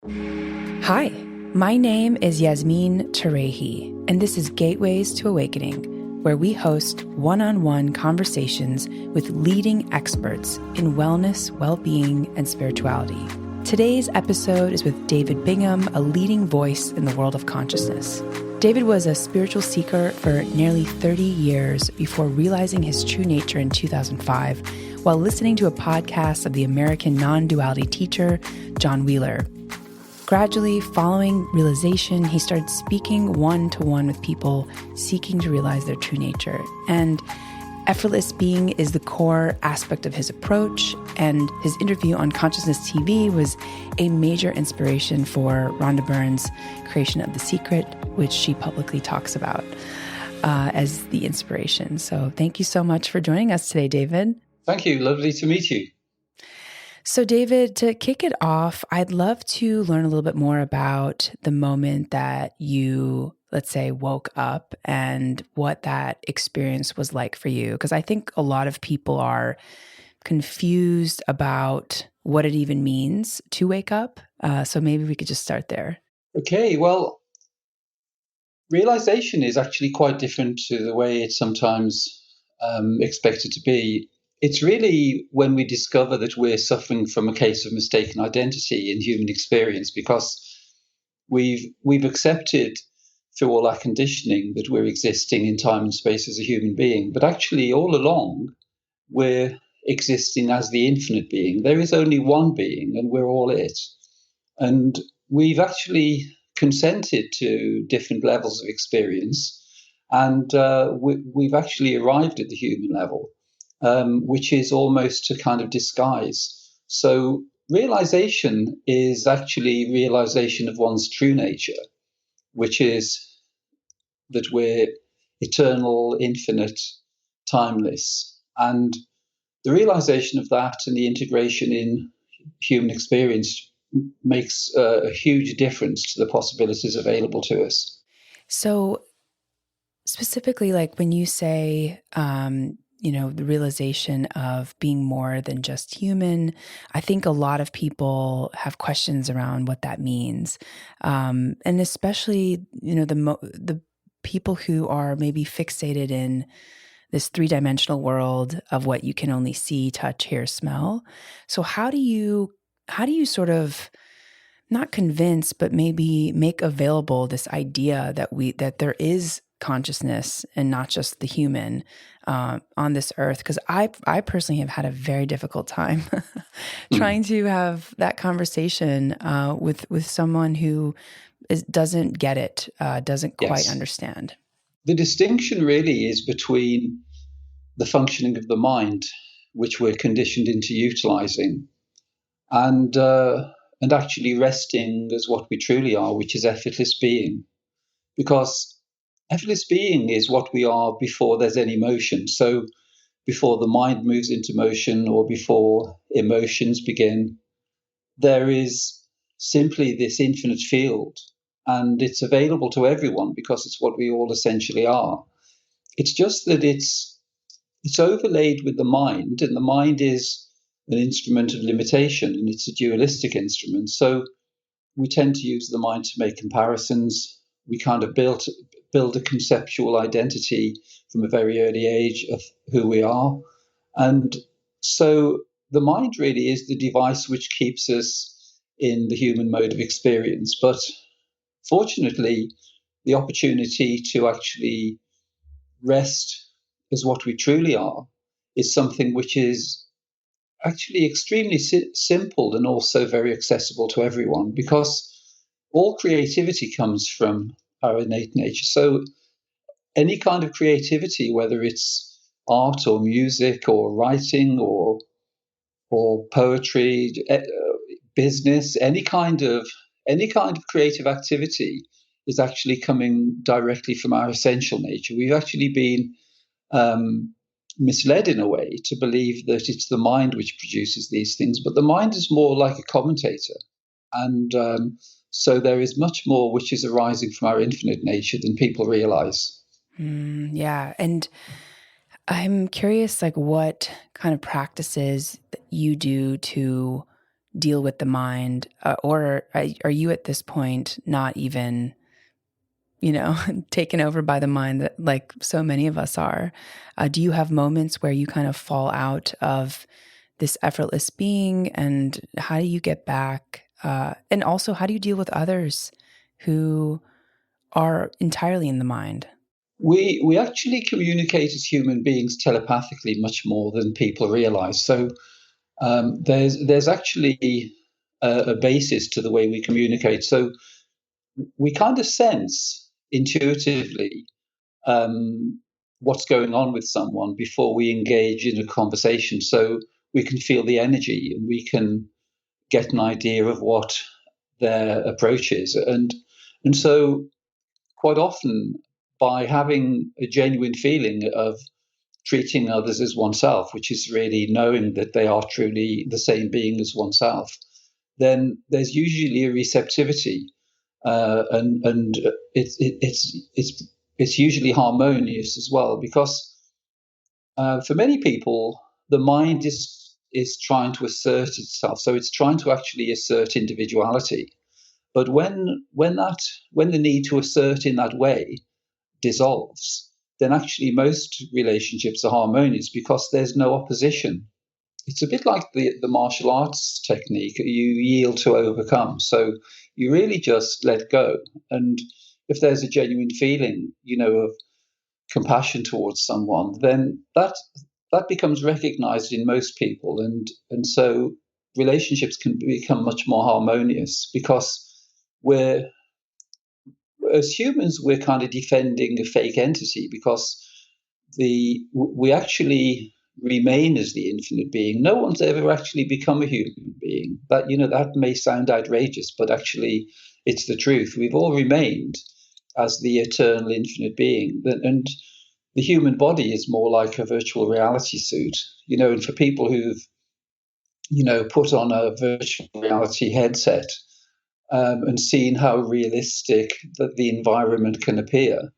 Hi, my name is Yasmin Tarehi, and this is Gateways to Awakening, where we host one-on-one conversations with leading experts in wellness, well-being, and spirituality. Today's episode is with David Bingham, a leading voice in the world of consciousness. David was a spiritual seeker for nearly 30 years before realizing his true nature in 2005 while listening to a podcast of the American non-duality teacher, John Wheeler. Gradually, following realization, he started speaking one-to-one with people seeking to realize their true nature. And Effortless Being is the core aspect of his approach, and his interview on Consciousness TV was a major inspiration for Rhonda Byrne's creation of The Secret, which she publicly talks about as the inspiration. So thank you so much for joining us today, David. Thank you. Lovely to meet you. So David, to kick it off, I'd love to learn a little bit more about the moment that you, let's say, woke up and what that experience was like for you. Because I think a lot of people are confused about what it even means to wake up. So maybe we could just start there. Okay, well, realization is actually quite different to the way it's sometimes expected to be. It's really when we discover that we're suffering from a case of mistaken identity in human experience, because we've accepted through all our conditioning that we're existing in time and space as a human being. But actually, all along, we're existing as the infinite being. There is only one being, and we're all it. And we've actually consented to different levels of experience, and we've actually arrived at the human level. Which is almost a kind of disguise. So realization is actually realization of one's true nature, which is that we're eternal, infinite, timeless. And the realization of that and the integration in human experience makes a huge difference to the possibilities available to us. So specifically, like when you say, the realization of being more than just human, I think a lot of people have questions around what that means. And especially, the people who are maybe fixated in this three-dimensional world of what you can only see, touch, hear, smell. So how do you sort of not convince, but maybe make available this idea that there is consciousness and not just the human on this earth? Because I personally have had a very difficult time trying to have that conversation with someone who doesn't get it, doesn't quite understand. The distinction really is between the functioning of the mind, which we're conditioned into utilizing, and actually resting as what we truly are, which is effortless being. Because effortless being is what we are before there's any motion. So before the mind moves into motion or before emotions begin, there is simply this infinite field, and it's available to everyone because it's what we all essentially are. It's just that it's overlaid with the mind, and the mind is an instrument of limitation, and it's a dualistic instrument. So we tend to use the mind to make comparisons. We kind of build a conceptual identity from a very early age of who we are. And so the mind really is the device which keeps us in the human mode of experience. But fortunately, the opportunity to actually rest as what we truly are is something which is actually extremely simple and also very accessible to everyone, because all creativity comes from our innate nature. So any kind of creativity, whether it's art or music or writing or poetry, business, any kind of creative activity is actually coming directly from our essential nature. We've actually been misled in a way to believe that it's the mind which produces these things, but the mind is more like a commentator. And so there is much more which is arising from our infinite nature than people realize. Yeah. And I'm curious, like, what kind of practices that you do to deal with the mind, or are you at this point not even, taken over by the mind that like so many of us are? Do you have moments where you kind of fall out of this effortless being, and how do you get back? And also, how do you deal with others who are entirely in the mind? We actually communicate as human beings telepathically much more than people realize. So there's actually a basis to the way we communicate. So we kind of sense intuitively what's going on with someone before we engage in a conversation. So we can feel the energy and we can get an idea of what their approach is. And so quite often, by having a genuine feeling of treating others as oneself, which is really knowing that they are truly the same being as oneself, then there's usually a receptivity, and it's usually harmonious as well, because for many people the mind is trying to assert itself, so it's trying to actually assert individuality. But when the need to assert in that way dissolves, then actually most relationships are harmonious because there's no opposition. It's a bit like the martial arts technique. You yield to overcome. So you really just let go. And if there's a genuine feeling, of compassion towards someone, then that becomes recognized in most people. And so relationships can become much more harmonious because we're as humans, we're kind of defending a fake entity because we actually remain as the infinite being. No one's ever actually become a human being. That may sound outrageous, but actually it's the truth. We've all remained as the eternal infinite being. And the human body is more like a virtual reality suit. And for people who've, put on a virtual reality headset, and seeing how realistic that the environment can appear,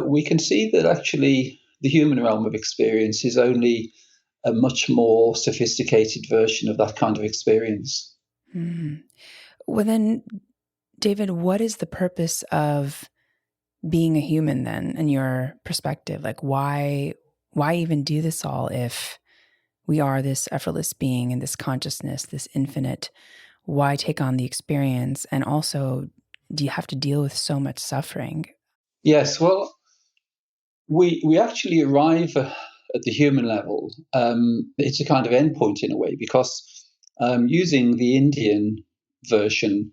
we can see that actually the human realm of experience is only a much more sophisticated version of that kind of experience. Mm. Well, then, David, what is the purpose of being a human then, in your perspective? Like, why even do this all if we are this effortless being and this consciousness, this infinite? Why take on the experience? And also, do you have to deal with so much suffering? Yes, well, we actually arrive at the human level. It's a kind of endpoint in a way because using the Indian version,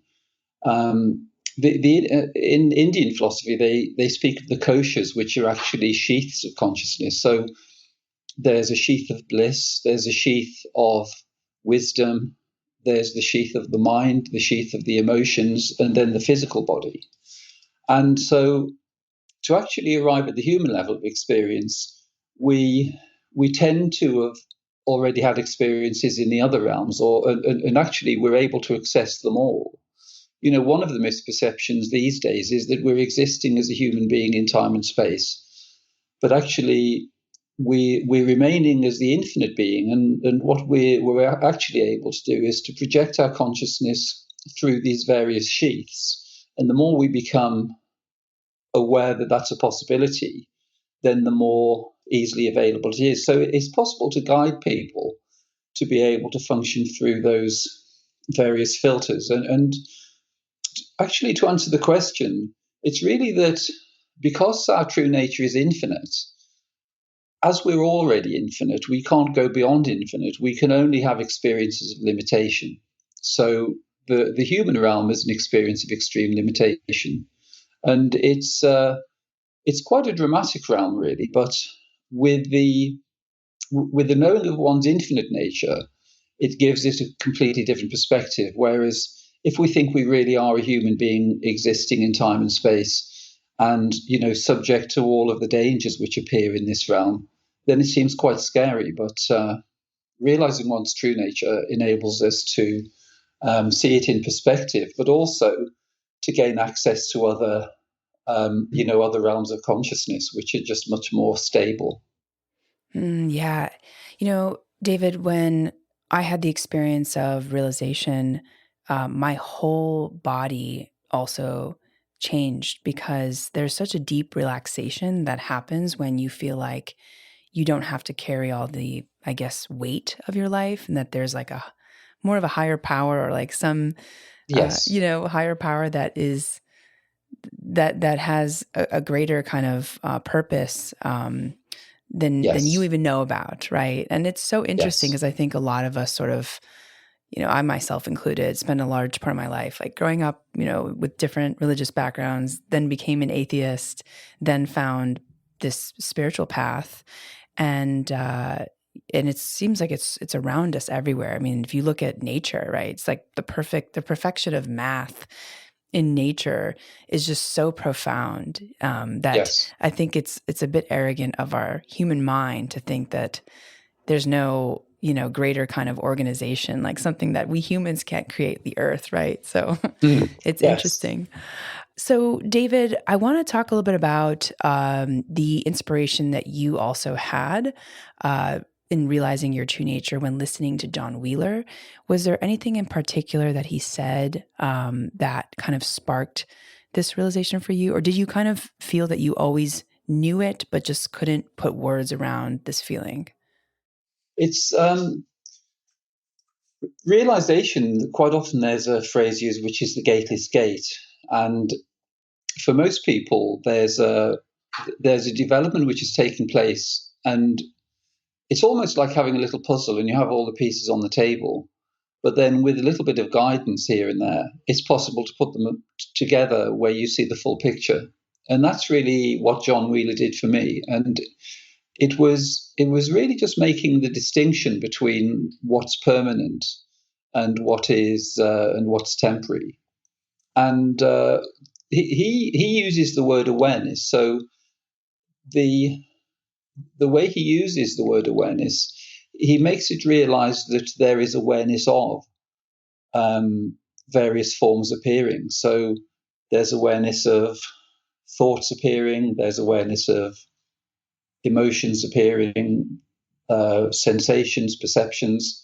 in Indian philosophy, they speak of the koshas, which are actually sheaths of consciousness. So there's a sheath of bliss, there's a sheath of wisdom, there's the sheath of the mind, the sheath of the emotions, and then the physical body. And so to actually arrive at the human level of experience, we tend to have already had experiences in the other realms, and actually we're able to access them all. One of the misperceptions these days is that we're existing as a human being in time and space, but actually we're remaining as the infinite being, and what we're actually able to do is to project our consciousness through these various sheaths. And the more we become aware that that's a possibility, then the more easily available it is. So it's possible to guide people to be able to function through those various filters. And actually, to answer the question, it's really that because our true nature is infinite, as we're already infinite, we can't go beyond infinite. We can only have experiences of limitation. So the human realm is an experience of extreme limitation. And it's quite a dramatic realm, really. But with the with the knowing of one's infinite nature, it gives it a completely different perspective. Whereas if we think we really are a human being existing in time and space, and subject to all of the dangers which appear in this realm, then it seems quite scary. But realizing one's true nature enables us to see it in perspective, but also to gain access to other realms of consciousness, which are just much more stable. Yeah. David, when I had the experience of realization. My whole body also changed because there's such a deep relaxation that happens when you feel like you don't have to carry all the, I guess, weight of your life, and that there's like a more of a higher power, or like some, Yes. higher power that has a greater kind of purpose than you Yes. even know about, right? And it's so interesting Yes. because I think a lot of us sort of, I myself included, spent a large part of my life like growing up, with different religious backgrounds, then became an atheist, then found this spiritual path, and it seems like it's around us everywhere. I mean, if you look at nature, right, it's like the perfection of math in nature is just so profound, that Yes. I think it's a bit arrogant of our human mind to think that there's no, greater kind of organization, like something that we humans can't create, the earth, right? So Mm. it's Yes. interesting. So, David, I want to talk a little bit about the inspiration that you also had in realizing your true nature when listening to John Wheeler. Was there anything in particular that he said that kind of sparked this realization for you? Or did you kind of feel that you always knew it, but just couldn't put words around this feeling? It's realization. Quite often, there's a phrase used, which is the gateless gate, and for most people, there's a development which is taking place, and it's almost like having a little puzzle, and you have all the pieces on the table. But then, with a little bit of guidance here and there, it's possible to put them together where you see the full picture. And that's really what John Wheeler did for me. And it was really just making the distinction between what's permanent and what's temporary. And he uses the word awareness. So the the way he uses the word awareness, he makes it realize that there is awareness of various forms appearing. So there's awareness of thoughts appearing, there's awareness of emotions appearing, sensations, perceptions,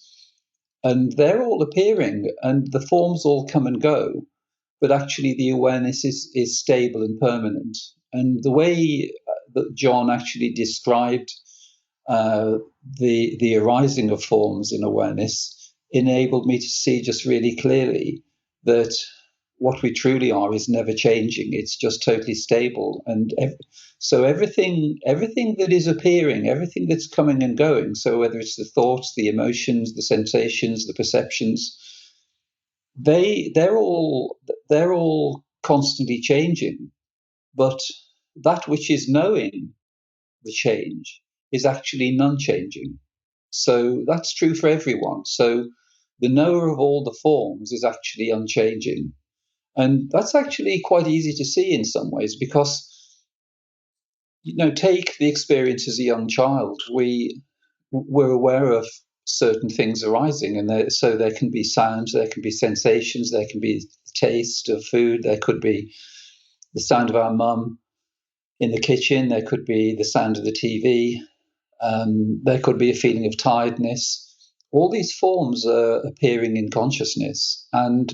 and they're all appearing, and the forms all come and go. But actually, the awareness is stable and permanent. And the way that John actually described uh, the arising of forms in awareness enabled me to see just really clearly that what we truly are is never changing. It's just totally stable, and so everything that is appearing, everything that's coming and going. So whether it's the thoughts, the emotions, the sensations, the perceptions, they're all constantly changing. But that which is knowing the change is actually non-changing. So that's true for everyone. So the knower of all the forms is actually unchanging. And that's actually quite easy to see in some ways because, take the experience as a young child. We're aware of certain things arising, and so there can be sounds, there can be sensations, there can be taste of food, there could be the sound of our mum in the kitchen, there could be the sound of the TV, there could be a feeling of tiredness. All these forms are appearing in consciousness, and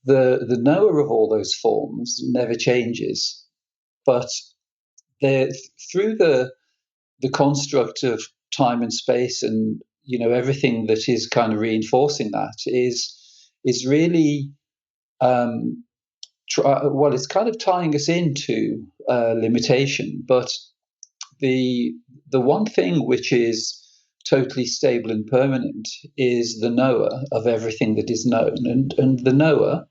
the knower of all those forms never changes. But they're through the construct of time and space, and everything that is kind of reinforcing that is really well, it's kind of tying us into limitation. But the the one thing which is totally stable and permanent is the knower of everything that is known, and the knower,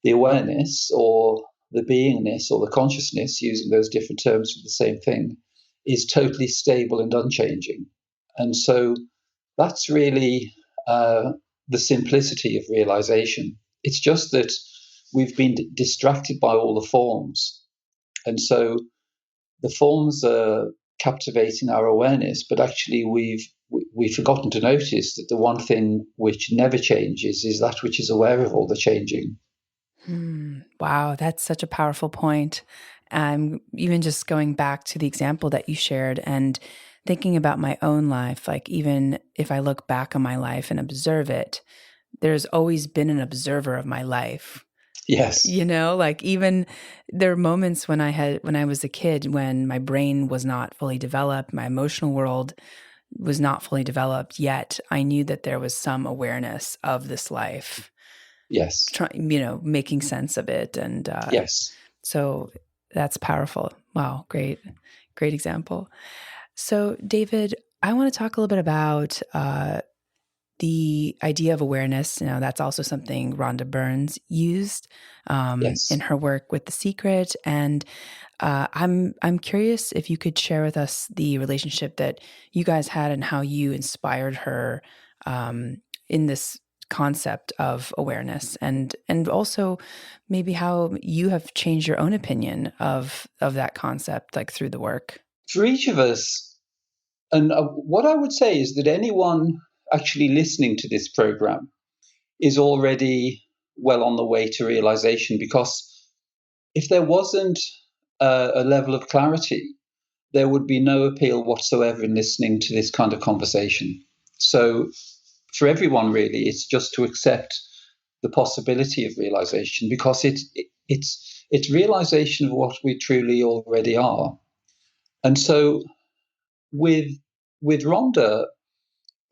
the awareness or the beingness or the consciousness, using those different terms for the same thing, is totally stable and unchanging. And so that's really the simplicity of realization. It's just that we've been distracted by all the forms. And so the forms are captivating our awareness, but actually we've forgotten to notice that the one thing which never changes is that which is aware of all the changing. Wow, that's such a powerful point. Even just going back to the example that you shared, and thinking about my own life, like even if I look back on my life and observe it, there's always been an observer of my life. Yes. Like even there are moments when I was a kid, when my brain was not fully developed, my emotional world was not fully developed yet. I knew that there was some awareness of this life. Yes. Making sense of it. And yes. So that's powerful. Wow. Great example. So David, I want to talk a little bit about the idea of awareness. That's also something Rhonda Byrne used in her work with The Secret. And I'm curious if you could share with us the relationship that you guys had and how you inspired her in this concept of awareness, and also maybe how you have changed your own opinion of that concept, like through the work. For each of us, and what I would say is that anyone actually listening to this program is already well on the way to realization, because if there wasn't a level of clarity, there would be no appeal whatsoever in listening to this kind of conversation. So for everyone, really, it's just to accept the possibility of realization, because it's realization of what we truly already are. And so with Rhonda,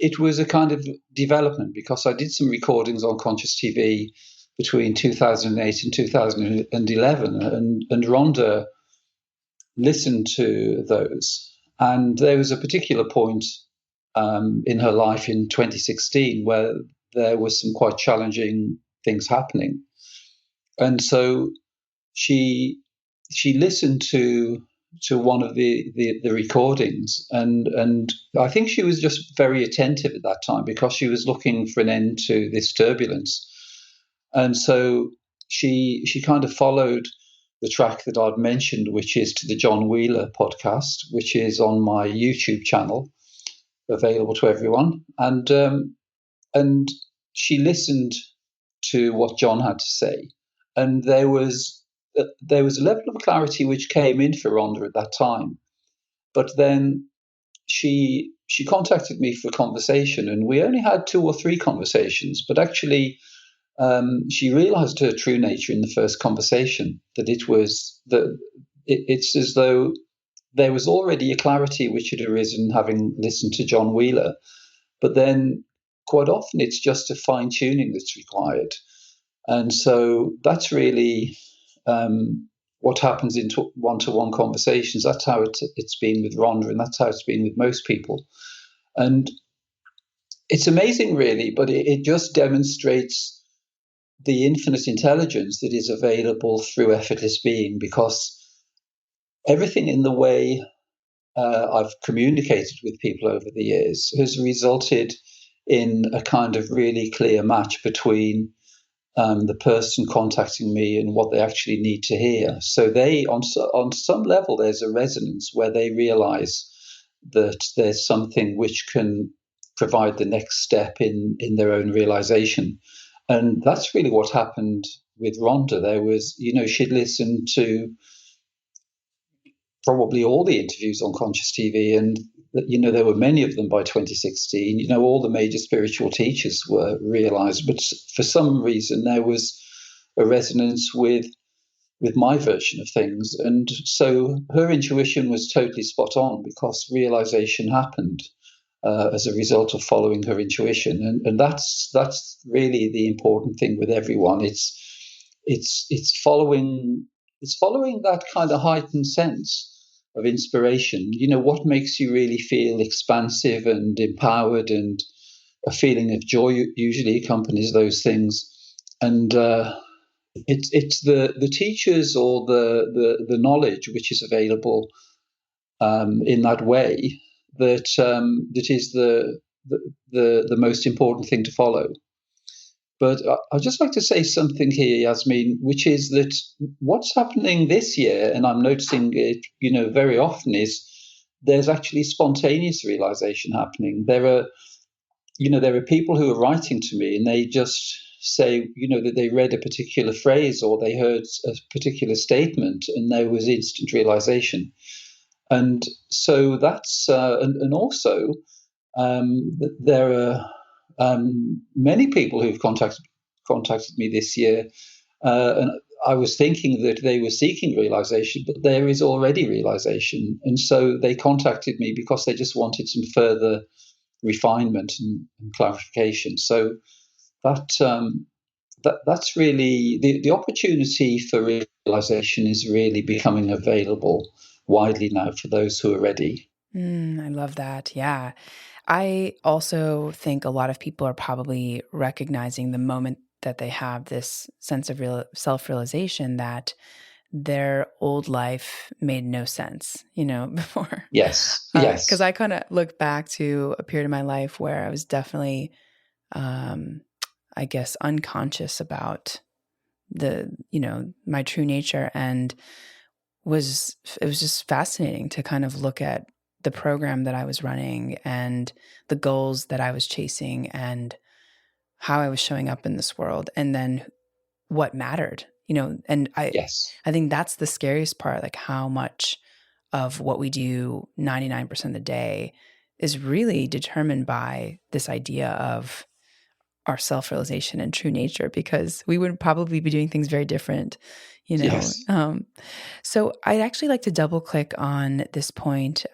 it was a kind of development, because I did some recordings on Conscious TV between 2008 and 2011, and Rhonda listened to those. And there was a particular point in her life in 2016 where there was some quite challenging things happening. And so she listened to one of the recordings, and I think she was just very attentive at that time, because she was looking for an end to this turbulence. And so she kind of followed the track that I'd mentioned, which is to the John Wheeler podcast, which is on my YouTube channel, available to everyone. And she listened to what John had to say, and there was a level of clarity which came in for Rhonda at that time. But then she contacted me for a conversation, and we only had 2 or 3 conversations. But actually, she realized her true nature in the first conversation. That it's as though there was already a clarity which had arisen having listened to John Wheeler, but then quite often it's just a fine tuning that's required. And so that's really what happens in one-to-one conversations. That's how it's been with Rhonda, and that's how it's been with most people. And it's amazing, really, but it just demonstrates the infinite intelligence that is available through Effortless Being, because everything in the way I've communicated with people over the years has resulted in a kind of really clear match between the person contacting me and what they actually need to hear. So they, on some level, there's a resonance where they realize that there's something which can provide the next step in their own realization. And that's really what happened with Rhonda. There was, she'd listened to probably all the interviews on Conscious TV, and there were many of them by 2016. All the major spiritual teachers were realized, but for some reason there was a resonance with my version of things, and so her intuition was totally spot on, because realization happened as a result of following her intuition, and that's really the important thing with everyone. It's following that kind of heightened sense of inspiration. What makes you really feel expansive and empowered, and a feeling of joy usually accompanies those things. And it's the teachers or the knowledge which is available in that way that is the most important thing to follow. But I'd just like to say something here, Yasmin, which is that what's happening this year, and I'm noticing it, very often, is there's actually spontaneous realization happening. There are people who are writing to me, and they just say, that they read a particular phrase or they heard a particular statement, and there was instant realization. And so that's and also there are many people who've contacted me this year, and I was thinking that they were seeking realization, but there is already realization, and so they contacted me because they just wanted some further refinement and clarification. So that that's really the opportunity for realization is really becoming available widely now for those who are ready. I love that. Yeah. I also think a lot of people are probably recognizing the moment that they have this sense of self-realization that their old life made no sense, before. Yes, Because yes, I kind of look back to a period of my life where I was definitely, um, I guess, unconscious about my true nature, and it was just fascinating to kind of look at the program that I was running and the goals that I was chasing and how I was showing up in this world, and then what mattered, and yes, I think that's the scariest part, like how much of what we do 99% of the day is really determined by this idea of our self-realization and true nature, because we would probably be doing things very different, you know. yes. So I'd actually like to double click on this point,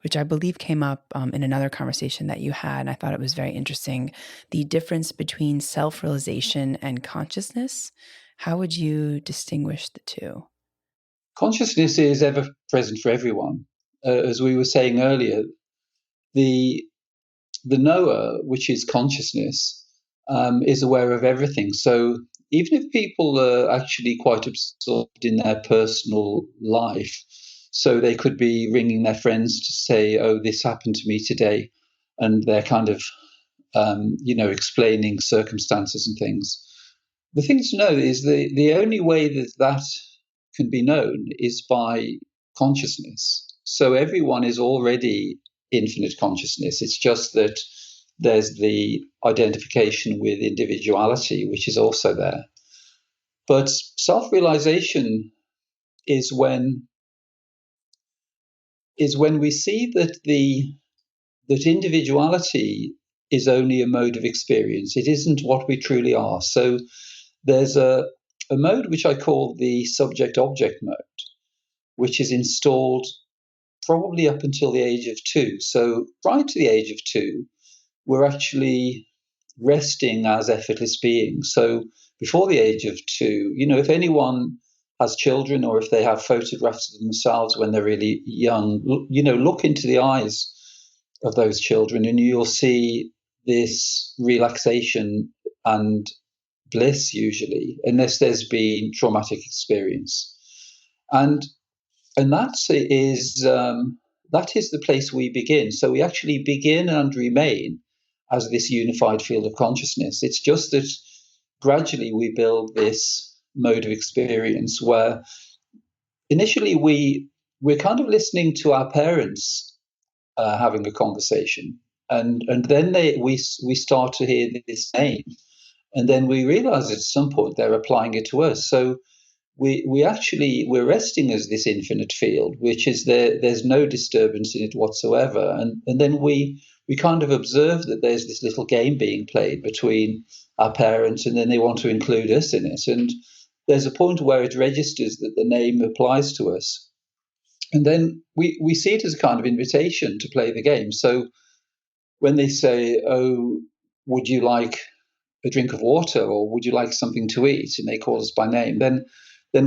which I believe came up in another conversation that you had, and I thought it was very interesting, the difference between self-realization and consciousness. How would you distinguish the two? Consciousness is ever present for everyone. As we were saying earlier, the the knower, which is consciousness, is aware of everything. So even if people are actually quite absorbed in their personal life, so they could be ringing their friends to say, "Oh, this happened to me today," and they're kind of explaining circumstances and things. The thing to know is the only way that that can be known is by consciousness. So everyone is already infinite consciousness. It's just that there's the identification with individuality, which is also there. But self-realization is when we see that the that individuality is only a mode of experience. It isn't what we truly are. So there's a mode which I call the subject object mode, which is installed probably up until the age of 2. So prior to the age of 2, we're actually resting as effortless beings. So before the age of 2, if anyone has children or if they have photographs of themselves when they're really young, look into the eyes of those children and you'll see this relaxation and bliss usually, unless there's been traumatic experience. And and that is the place we begin. So we actually begin and remain as this unified field of consciousness. It's just that gradually we build this mode of experience where initially we're kind of listening to our parents having a conversation, and then we start to hear this name, and then we realize at some point they're applying it to us. So we're resting as this infinite field, which is there's no disturbance in it whatsoever, and then we kind of observe that there's this little game being played between our parents, and then they want to include us in it, and there's a point where it registers that the name applies to us, and then we see it as a kind of invitation to play the game. So when they say, "Oh, would you like a drink of water or would you like something to eat?" and they call us by name, then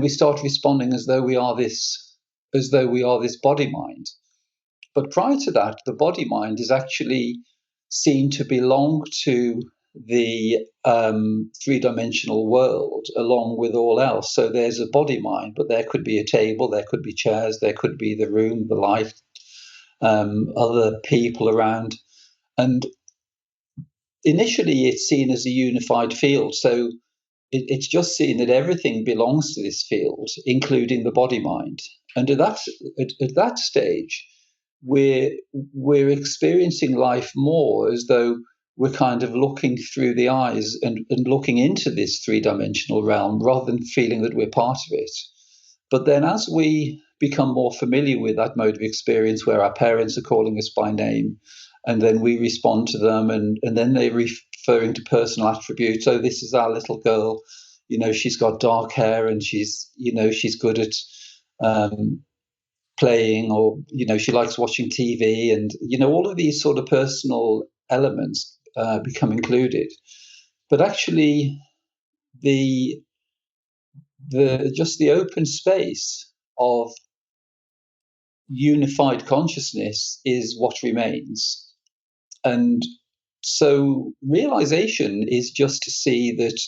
we start responding as though we are this body mind. But prior to that, the body mind is actually seen to belong to the three-dimensional world along with all else. So there's a body mind, but there could be a table, there could be chairs, there could be the room, the light, other people around. And initially, it's seen as a unified field. So it's just seen that everything belongs to this field, including the body mind. And at that stage, we're experiencing life more as though we're kind of looking through the eyes and looking into this three-dimensional realm rather than feeling that we're part of it. But then as we become more familiar with that mode of experience where our parents are calling us by name, and then we respond to them, and then they're referring to personal attributes. So this is our little girl, she's got dark hair, and she's good at playing, or she likes watching TV, and all of these sort of personal elements become included. But actually, the just the open space of unified consciousness is what remains. And so realization is just to see that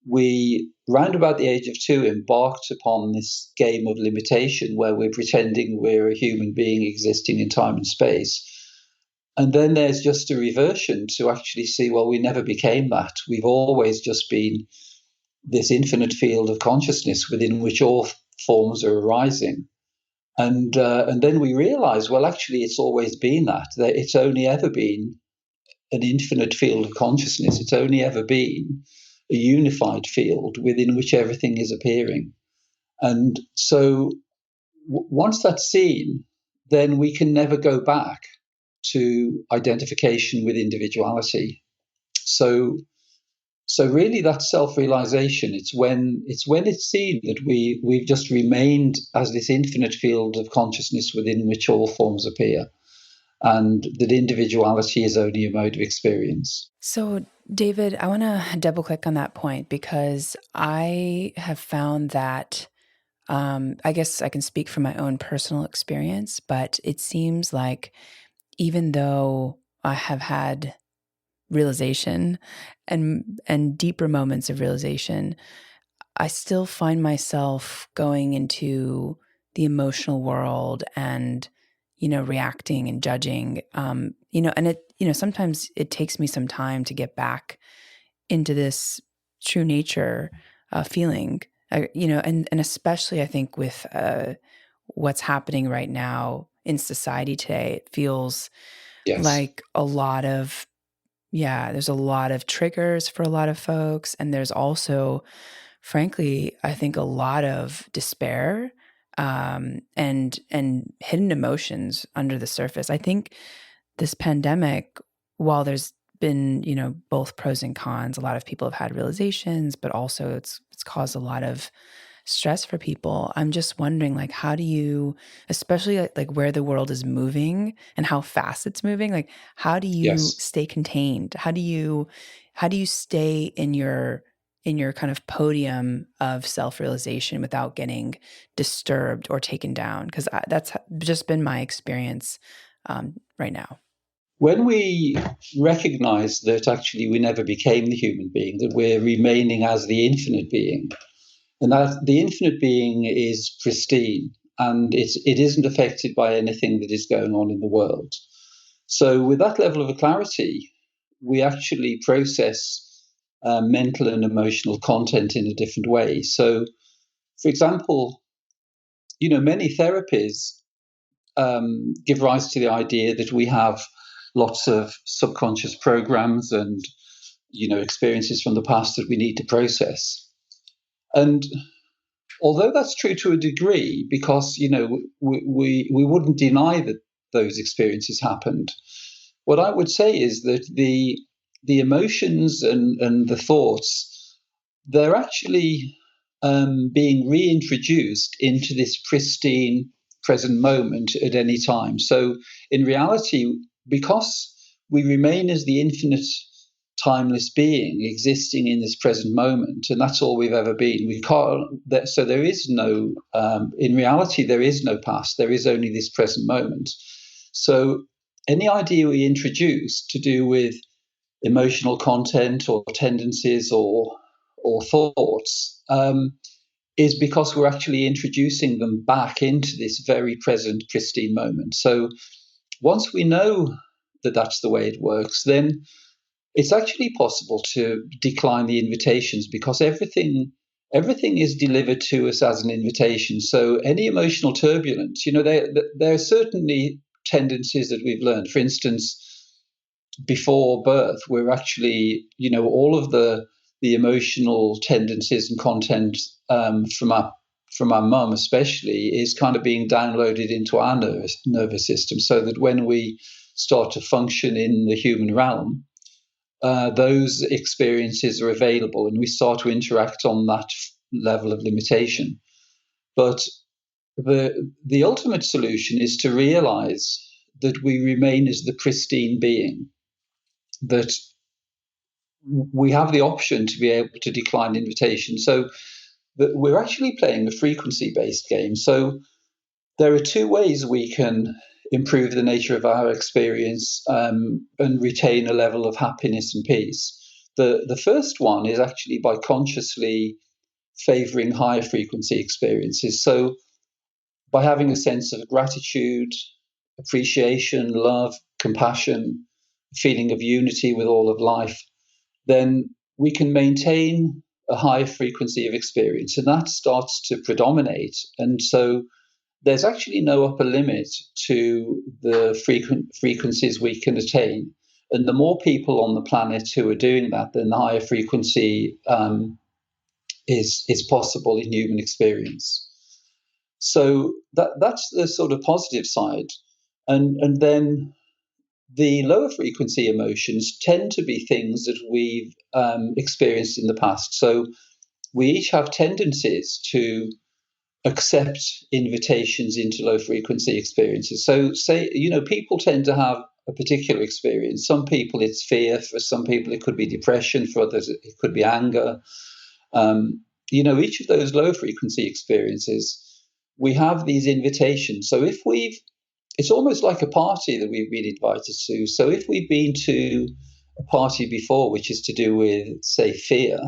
we, round about the age of 2, embarked upon this game of limitation where we're pretending we're a human being existing in time and space. And then there's just a reversion to actually see, well, we never became that. We've always just been this infinite field of consciousness within which all forms are arising. And then we realize, well, actually, it's always been that it's only ever been an infinite field of consciousness. It's only ever been a unified field within which everything is appearing. And so once that's seen, then we can never go back to identification with individuality. So really, that self-realization, it's when it's seen that we've just remained as this infinite field of consciousness within which all forms appear, and that individuality is only a mode of experience. So, David, I want to double click on that point, because I have found that I guess I can speak from my own personal experience, but it seems like even though I have had realization and deeper moments of realization, I still find myself going into the emotional world and, reacting and judging, and sometimes it takes me some time to get back into this true nature feeling, and especially I think with what's happening right now in society today, it feels like there's a lot of triggers for a lot of folks. And there's also, frankly, I think a lot of despair and hidden emotions under the surface. I think this pandemic, while there's been, both pros and cons, a lot of people have had realizations, but also it's caused a lot of stress for people. I'm just wondering, like, how do you, especially like where the world is moving and how fast it's moving, like, how do you stay contained? How do you stay in your kind of podium of self-realization without getting disturbed or taken down? Because that's just been my experience right now. When we recognize that actually we never became the human being, that we're remaining as the infinite being, and that the infinite being is pristine, and it isn't affected by anything that is going on in the world. So with that level of clarity, we actually process mental and emotional content in a different way. So, for example, many therapies give rise to the idea that we have lots of subconscious programs and experiences from the past that we need to process. And although that's true to a degree, because we wouldn't deny that those experiences happened, what I would say is that the emotions and the thoughts, they're actually being reintroduced into this pristine present moment at any time. So in reality, because we remain as the infinite timeless being existing in this present moment, and that's all we've ever been. We can't. So there is no. In reality, there is no past. There is only this present moment. So any idea we introduce to do with emotional content or tendencies or thoughts is because we're actually introducing them back into this very present pristine moment. So once we know that that's the way it works, then it's actually possible to decline the invitations, because everything is delivered to us as an invitation. So any emotional turbulence, there are certainly tendencies that we've learned. For instance, before birth, we're actually, all of the emotional tendencies and content from our from our mum especially is kind of being downloaded into our nervous system, so that when we start to function in the human realm, those experiences are available and we start to interact on that level of limitation. But the ultimate solution is to realize that we remain as the pristine being, that we have the option to be able to decline invitation. So that we're actually playing a frequency-based game. So there are two ways we can improve the nature of our experience and retain a level of happiness and peace. The first one is actually by consciously favoring higher frequency experiences. So by having a sense of gratitude, appreciation, love, compassion, feeling of unity with all of life, then we can maintain a high frequency of experience, and that starts to predominate. And so there's actually no upper limit to the frequencies we can attain. And the more people on the planet who are doing that, then the higher frequency is possible in human experience. So that's the sort of positive side. And then the lower frequency emotions tend to be things that we've experienced in the past. So we each have tendencies to accept invitations into low frequency experiences. So say, people tend to have a particular experience. Some people it's fear, for some people it could be depression, for others it could be anger. Each of those low frequency experiences, we have these invitations. So it's almost like a party that we've been invited to. So if we've been to a party before, which is to do with, say, fear,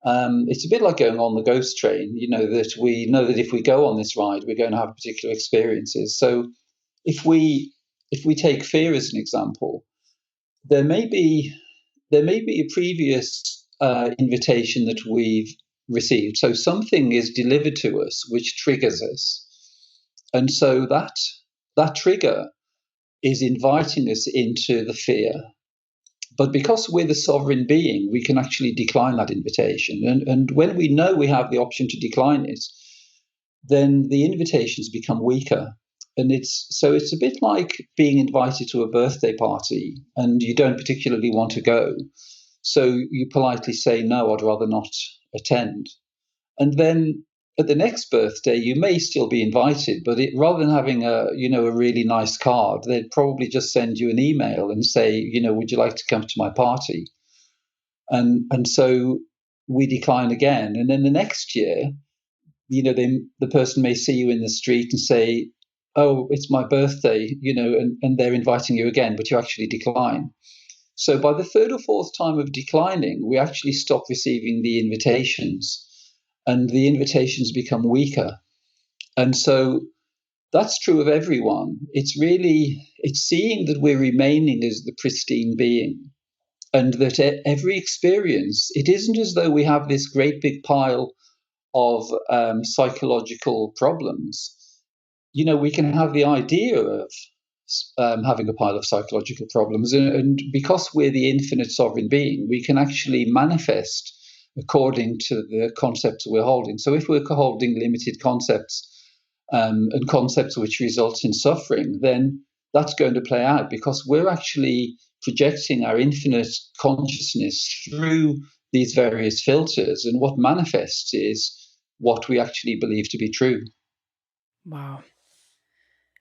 it's a bit like going on the ghost train, that we know that if we go on this ride, we're going to have particular experiences. So if we take fear as an example, there may be a previous invitation that we've received. So something is delivered to us which triggers us. And so that trigger is inviting us into the fear. But because we're the sovereign being, we can actually decline that invitation. And when we know we have the option to decline it, then the invitations become weaker. And it's a bit like being invited to a birthday party and you don't particularly want to go. So you politely say, no, I'd rather not attend. And then at the next birthday, you may still be invited, but rather than having a really nice card, they'd probably just send you an email and say, would you like to come to my party? And so we decline again. And then the next year, the person may see you in the street and say, oh, it's my birthday, and they're inviting you again, but you actually decline. So by the third or fourth time of declining, we actually stop receiving the invitations. And the invitations become weaker. And so that's true of everyone. It's seeing that we're remaining as the pristine being, and that every experience, it isn't as though we have this great big pile of psychological problems. We can have the idea of having a pile of psychological problems. And because we're the infinite sovereign being, we can actually manifest according to the concepts we're holding. So if we're holding limited concepts and concepts which result in suffering, then that's going to play out because we're actually projecting our infinite consciousness through these various filters. And what manifests is what we actually believe to be true. Wow.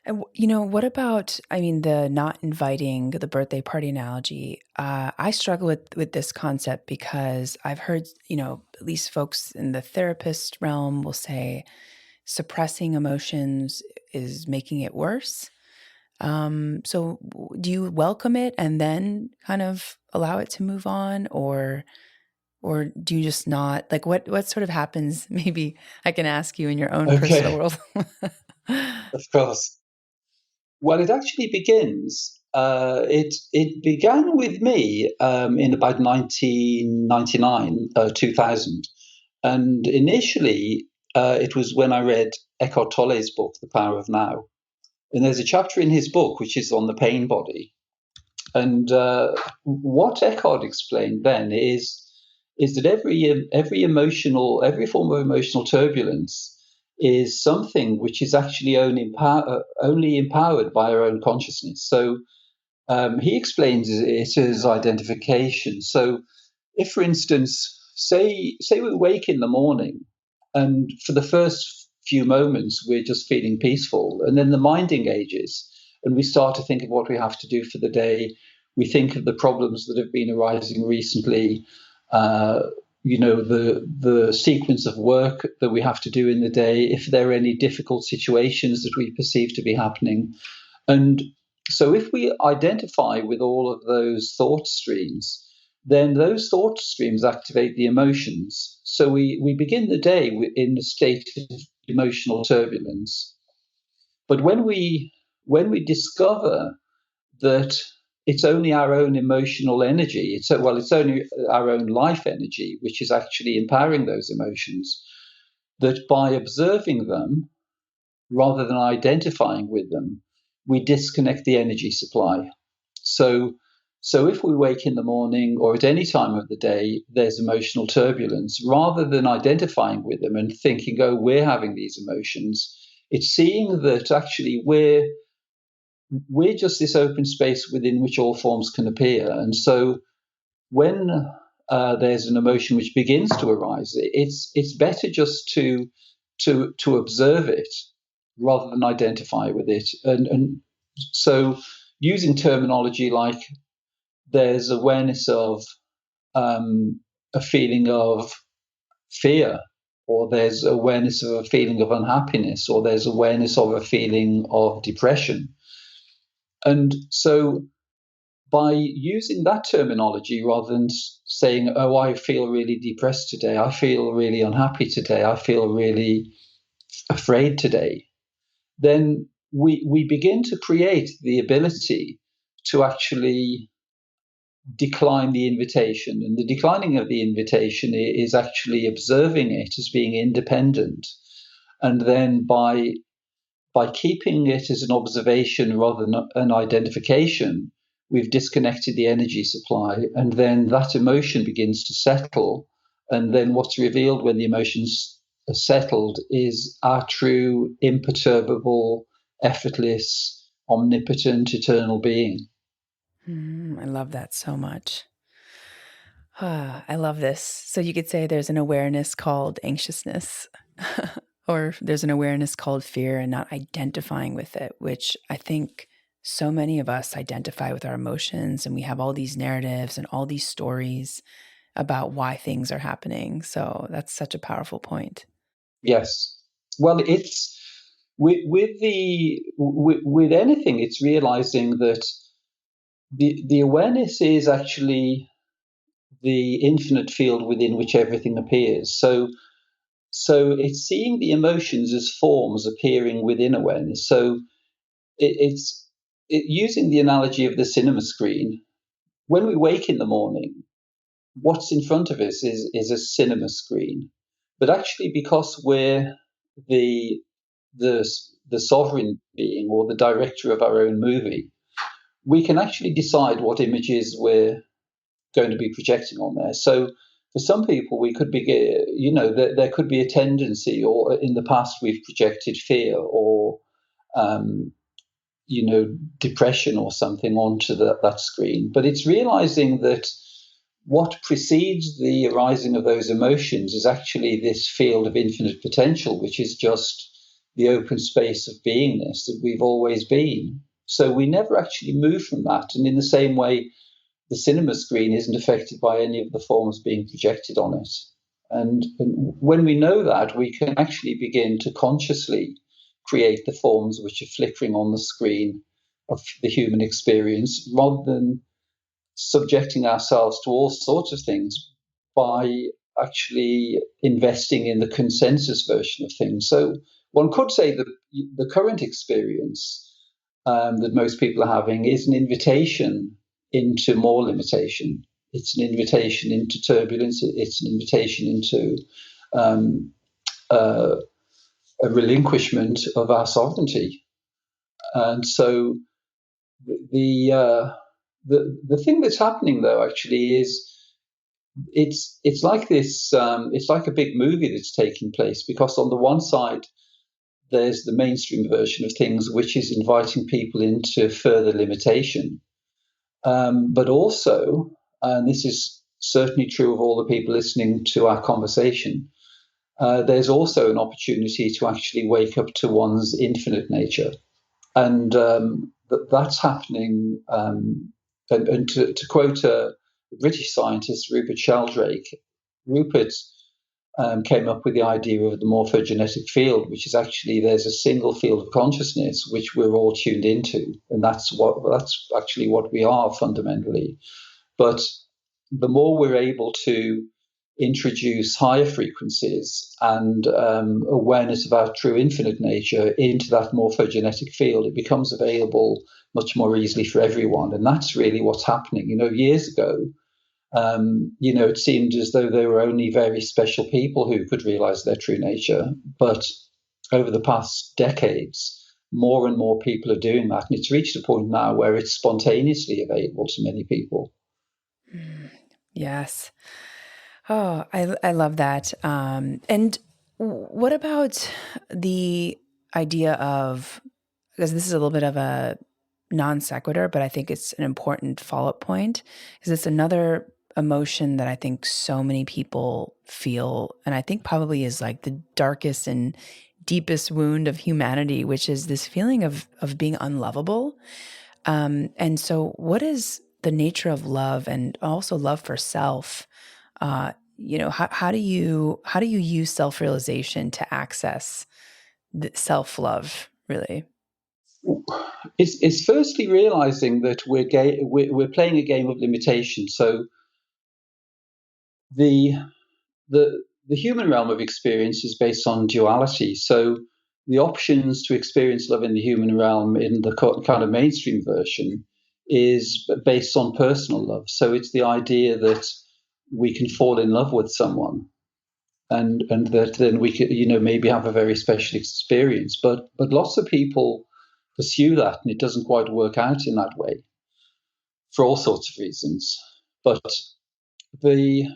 And, what about, the not inviting the birthday party analogy? I struggle with this concept because I've heard, at least folks in the therapist realm will say suppressing emotions is making it worse. So do you welcome it and then kind of allow it to move on, or do you just not? Like what sort of happens? Maybe I can ask you in your own personal world. Of course. Well, it actually begins. It began with me in about 1999, 2000, and initially it was when I read Eckhart Tolle's book, The Power of Now, and there's a chapter in his book which is on the pain body, and what Eckhart explained then is that every form of emotional turbulence is something which is actually only empowered by our own consciousness. So he explains it as identification. So if, for instance, say we wake in the morning, and for the first few moments we're just feeling peaceful, and then the mind engages, and we start to think of what we have to do for the day. We think of the problems that have been arising recently. The sequence of work that we have to do in the day, if there are any difficult situations that we perceive to be happening. And so if we identify with all of those thought streams, then those thought streams activate the emotions. So we begin the day in a state of emotional turbulence. But when we discover that it's only our own emotional energy, it's only our own life energy, which is actually empowering those emotions, that by observing them, rather than identifying with them, we disconnect the energy supply. So, so if we wake in the morning or at any time of the day, there's emotional turbulence, rather than identifying with them and thinking, oh, we're having these emotions, it's seeing that actually we're just this open space within which all forms can appear. And so when there's an emotion which begins to arise, it's better just to observe it rather than identify with it. And so using terminology like there's awareness of a feeling of fear, or there's awareness of a feeling of unhappiness, or there's awareness of a feeling of depression. And so by using that terminology rather than saying, oh, I feel really depressed today, I feel really unhappy today, I feel really afraid today, then we begin to create the ability to actually decline the invitation. And the declining of the invitation is actually observing it as being independent. And then by keeping it as an observation rather than an identification, we've disconnected the energy supply. And then that emotion begins to settle. And then what's revealed when the emotions are settled is our true, imperturbable, effortless, omnipotent, eternal being. I love that so much. I love this. So you could say there's an awareness called anxiousness, or there's an awareness called fear, and not identifying with it, which I think so many of us identify with our emotions, and we have all these narratives and all these stories about why things are happening. So that's such a powerful point. Yes. Well, it's with anything, it's realizing that the awareness is actually the infinite field within which everything appears. So it's seeing the emotions as forms appearing within awareness. So using the analogy of the cinema screen. When we wake in the morning, what's in front of us is a cinema screen. But actually, because we're the the sovereign being or the director of our own movie, we can actually decide what images we're going to be projecting on there. So for some people, we could be, there could be a tendency, or in the past we've projected fear or, um, depression or something onto that screen. But it's realizing that what precedes the arising of those emotions is actually this field of infinite potential, which is just the open space of beingness that we've always been. So we never actually move from that. And in the same way, the cinema screen isn't affected by any of the forms being projected on it. And when we know that, we can actually begin to consciously create the forms which are flickering on the screen of the human experience, rather than subjecting ourselves to all sorts of things by actually investing in the consensus version of things. So one could say that the current experience that most people are having is an invitation into more limitation. It's an invitation into turbulence. It's an invitation into a relinquishment of our sovereignty. And so the thing that's happening, though, actually is it's like this. It's like a big movie that's taking place, because on the one side there's the mainstream version of things, which is inviting people into further limitation. But also, and this is certainly true of all the people listening to our conversation, there's also an opportunity to actually wake up to one's infinite nature. And that's happening. And to quote a British scientist, Rupert Sheldrake, Rupert came up with the idea of the morphogenetic field, which is actually there's a single field of consciousness which we're all tuned into, and that's actually what we are fundamentally. But the more we're able to introduce higher frequencies and awareness of our true infinite nature into that morphogenetic field, it becomes available much more easily for everyone. And that's really what's happening. Years ago, it seemed as though there were only very special people who could realize their true nature. But over the past decades, more and more people are doing that. And it's reached a point now where it's spontaneously available to many people. Yes. Oh, I love that. And what about the idea of, because this is a little bit of a non sequitur, but I think it's an important follow-up point, is it's another emotion that I think so many people feel, and I think probably is like the darkest and deepest wound of humanity, which is this feeling of being unlovable. And so what is the nature of love, and also love for self? How do you use self-realization to access the self-love, really? It's firstly realizing that we're playing a game of limitation. So the the human realm of experience is based on duality. So the options to experience love in the human realm in the kind of mainstream version is based on personal love. So it's the idea that we can fall in love with someone, and that then we could maybe have a very special experience. But lots of people pursue that, and it doesn't quite work out in that way for all sorts of reasons. But the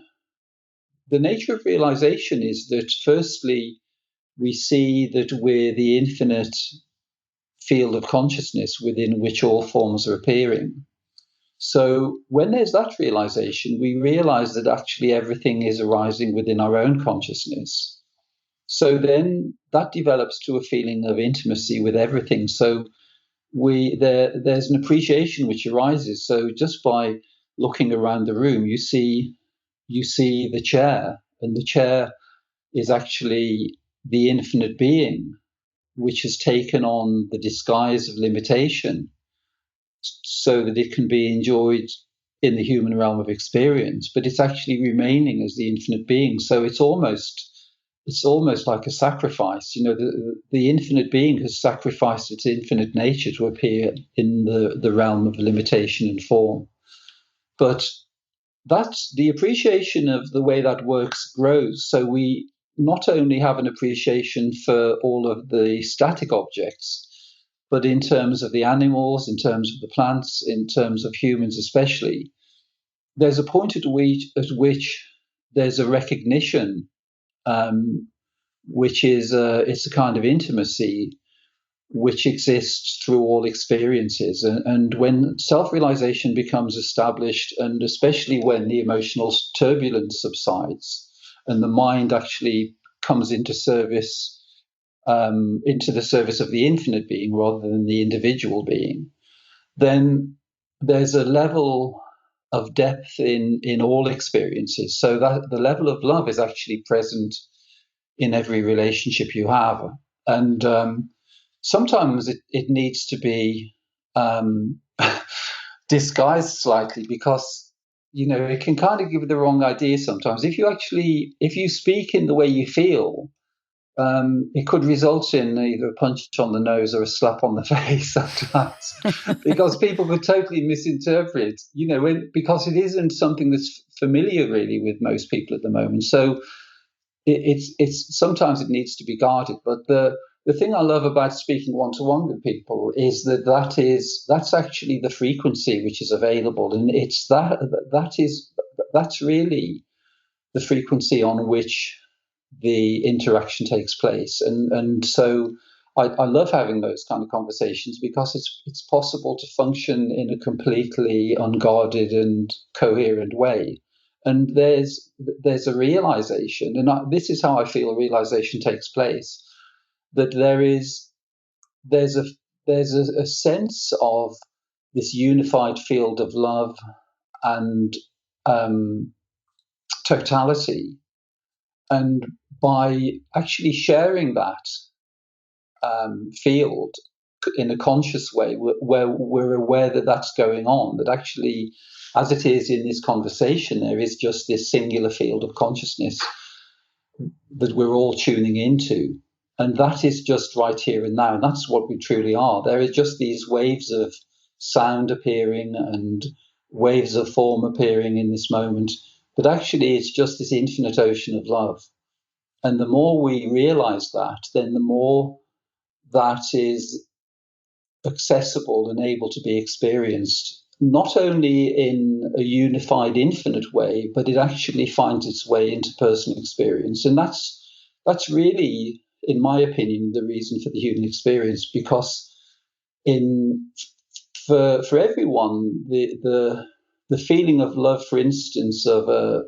nature of realization is that firstly we see that we're the infinite field of consciousness within which all forms are appearing. So when there's that realization, we realize that actually everything is arising within our own consciousness. So then that develops to a feeling of intimacy with everything. So there's an appreciation which arises. So just by looking around the room, you see the chair, and the chair is actually the infinite being, which has taken on the disguise of limitation so that it can be enjoyed in the human realm of experience, but it's actually remaining as the infinite being. So it's almost like a sacrifice. The infinite being has sacrificed its infinite nature to appear in the realm of limitation and form. But that's the appreciation of the way that works grows. So we not only have an appreciation for all of the static objects, but in terms of the animals, in terms of the plants, in terms of humans especially, there's a point at which there's a recognition, which is it's a kind of intimacy which exists through all experiences. And when self-realization becomes established, and especially when the emotional turbulence subsides and the mind actually comes into the service of the infinite being rather than the individual being, then there's a level of depth in all experiences. So that the level of love is actually present in every relationship you have. And sometimes it needs to be disguised slightly, because it can kind of give the wrong idea sometimes. If you speak in the way you feel, it could result in either a punch on the nose or a slap on the face sometimes, because people could totally misinterpret, because it isn't something that's familiar really with most people at the moment. So it's sometimes it needs to be guarded. But the thing I love about speaking one-to-one with people is that's actually the frequency which is available, and it's that's really the frequency on which the interaction takes place. And so I love having those kind of conversations because it's possible to function in a completely unguarded and coherent way. And there's a realization, and this is how I feel a realization takes place, that there's a a sense of this unified field of love and um, totality, and by actually sharing that field in a conscious way, where we're aware that that's going on, that actually, as it is in this conversation, there is just this singular field of consciousness that we're all tuning into. And that is just right here and now. And that's what we truly are. There are just these waves of sound appearing and waves of form appearing in this moment. But actually, it's just this infinite ocean of love. And the more we realize that, then the more that is accessible and able to be experienced, not only in a unified, infinite way, but it actually finds its way into personal experience. And that's really, in my opinion, the reason for the human experience, because in for everyone, the feeling of love, for instance, of a